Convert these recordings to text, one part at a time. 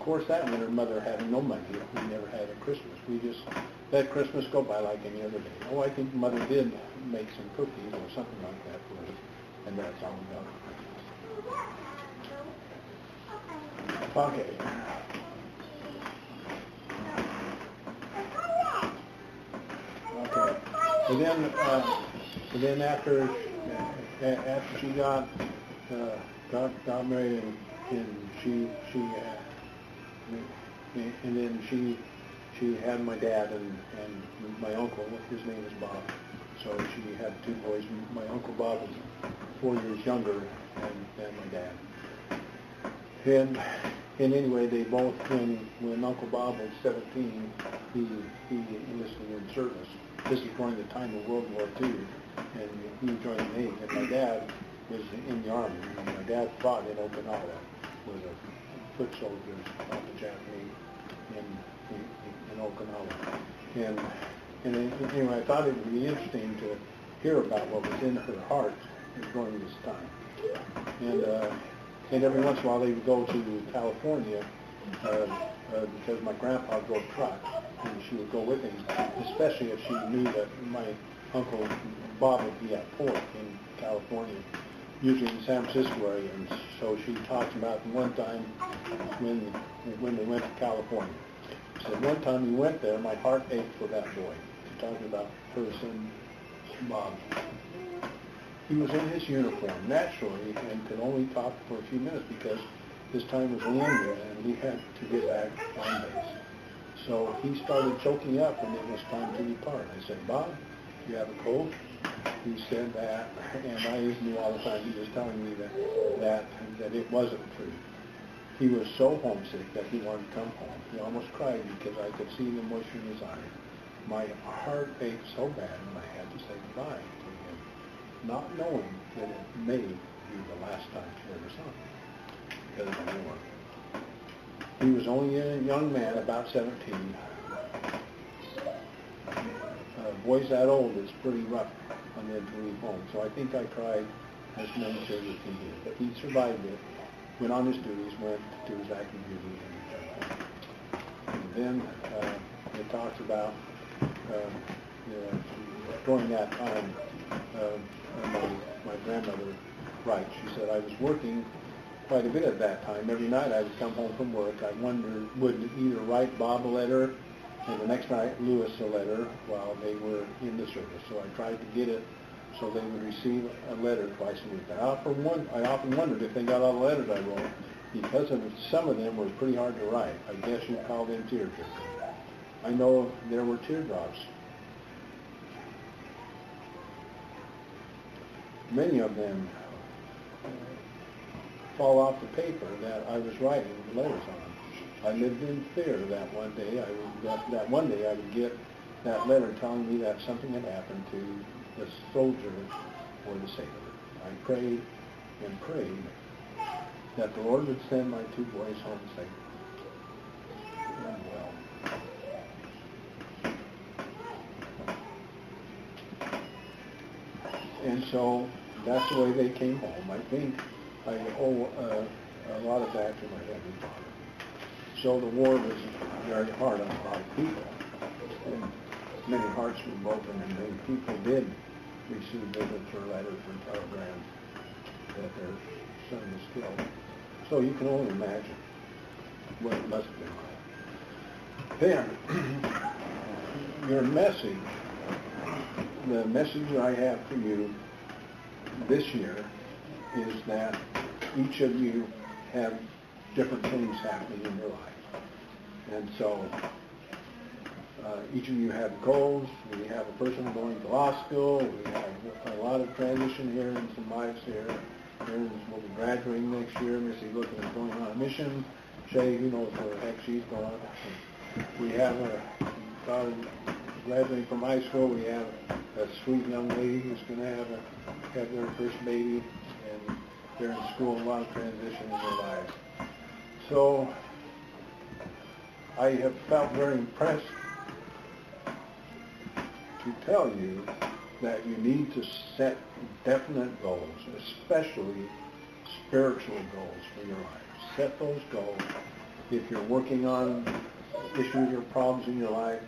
Of course, that winter, Mother had no money. We never had a Christmas. We just let Christmas go by like any other day. Oh, I think Mother did make some cookies or something like that for us, and that's all we got for Christmas. Okay. Okay. And then after she got married, and then she had my dad and my uncle. His name is Bob. So she had two boys. My Uncle Bob was 4 years younger than my dad. And anyway, they both, when Uncle Bob was 17, he enlisted in service. This is during the time of World War II, and he joined the Navy. And my dad was in the Army. And my dad fought in Okinawa, was a foot soldier fought the Japanese in Okinawa. And anyway, I thought it would be interesting to hear about what was in her heart during this time. And every once in a while they would go to California because my grandpa drove truck, and she would go with him, especially if she knew that my Uncle Bob would be at port in California, usually in San Francisco area. And so she talks about one time when they went to California. She said, one time we went there, my heart ached for that boy. She's talking about her son, Bob. He was in his uniform, naturally, and could only talk for a few minutes because his time was ended and he had to get back on base. So he started choking up when it was time to depart. I said, Bob, you have a cold? He said that, and I knew all the time he was telling me that it wasn't true. He was so homesick that he wanted to come home. He almost cried because I could see the moisture in his eyes. My heart ached so bad, and I had to say goodbye to him, not knowing that it may be the last time she ever saw him, because of the war. He was only a young man, about 17. Boys that old, it's pretty rough on them to leave home. So I think I cried as many tears as he did. But he survived it, went on his duties, went to his active duty, and returned home. And then it talks about during that time, my grandmother writes, she said, I was working quite a bit at that time. Every night I would come home from work. I would either write Bob a letter, and the next night Louis a letter while they were in the service. So I tried to get it so they would receive a letter twice a week. I often wondered if they got all the letters I wrote, because some of them were pretty hard to write. I guess you'd call them tearjerkers. I know there were teardrops. Many of them fall off the paper that I was writing the letters on. I lived in fear that one day I would get that letter telling me that something had happened to the soldier or the sailor. I prayed and prayed that the Lord would send my two boys home safe and well. And so that's the way they came home. I think I owe a lot of that to my Heavenly Father. So the war was very hard on a lot of people, and many hearts were broken, and many people did receive visits or letters or telegrams that their son was killed. So you can only imagine what it must have been like. Then, your message, the message I have for you this year is that each of you have different things happening in your life. And so each of you have goals. We have a person going to law school. We have a lot of transition here and some lives here. Aaron will be graduating next year. Missy looking at going on a mission. Shay, who knows where the heck she's going. We have a daughter graduating from high school. We have a sweet young lady who's going to have their first baby, and they're in school, a lot of transition in their lives. So I have felt very impressed to tell you that you need to set definite goals, especially spiritual goals for your life. Set those goals If you're working on issues or problems in your life,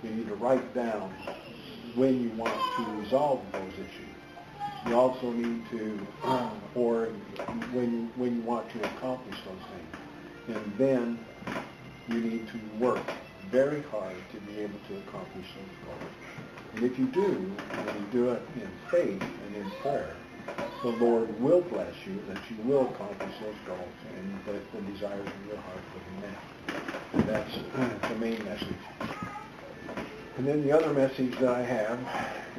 you need to write down when you want to resolve those issues. You also need to, or when you want to accomplish those things. And then you need to work very hard to be able to accomplish those goals. And if you do, and you do it in faith and in prayer, the Lord will bless you, that you will accomplish those goals, and that the desires of your heart will be met. And that's the main message. And then the other message that I have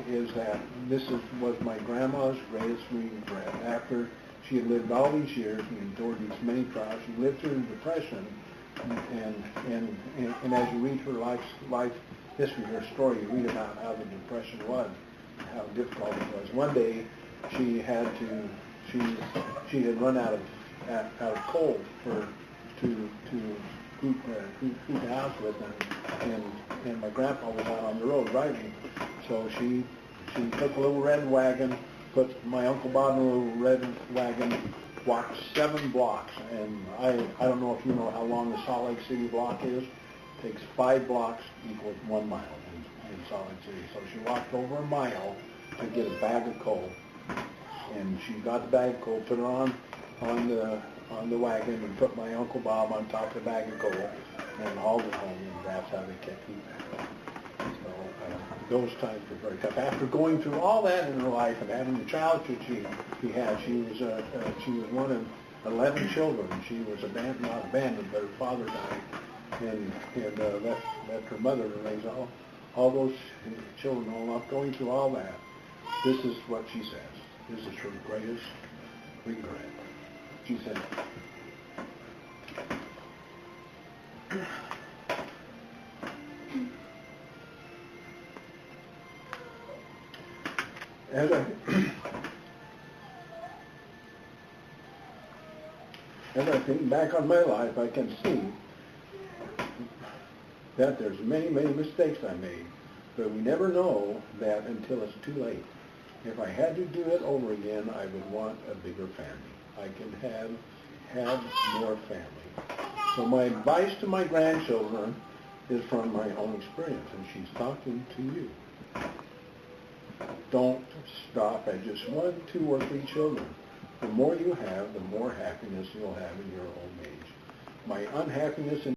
is that this was my grandma's greatest regret. After she had lived all these years and endured these many trials, she lived through the Depression, and as you read her life history, her story, you read about how the Depression was, how difficult it was. One day, she had run out of coal to heat the house with, and my grandpa was out on the road driving, so she took a little red wagon, put my Uncle Bob in a little red wagon, walked 7 blocks, and I don't know if you know how long the Salt Lake City block is. It takes 5 blocks equals 1 mile in Salt Lake City. So she walked over a mile to get a bag of coal, and she got the bag of coal, put it on the wagon, and put my Uncle Bob on top of the bag of coal, and hauled it home, and that's how they kept heat. So those times were very tough. After going through all that in her life and having the childhood she had, she was one of 11 children. She was not abandoned, but her father died, and left her mother to raise all those children all up. Going through all that, this is what she says. This is her greatest regret. She said, as I think back on my life, I can see that there's many, many mistakes I made, but we never know that until it's too late. If I had to do it over again, I would want a bigger family. I can have more family. So my advice to my grandchildren is from my own experience, and she's talking to you. Don't stop at just 1, 2, or 3 children. The more you have, the more happiness you'll have in your old age. My unhappiness in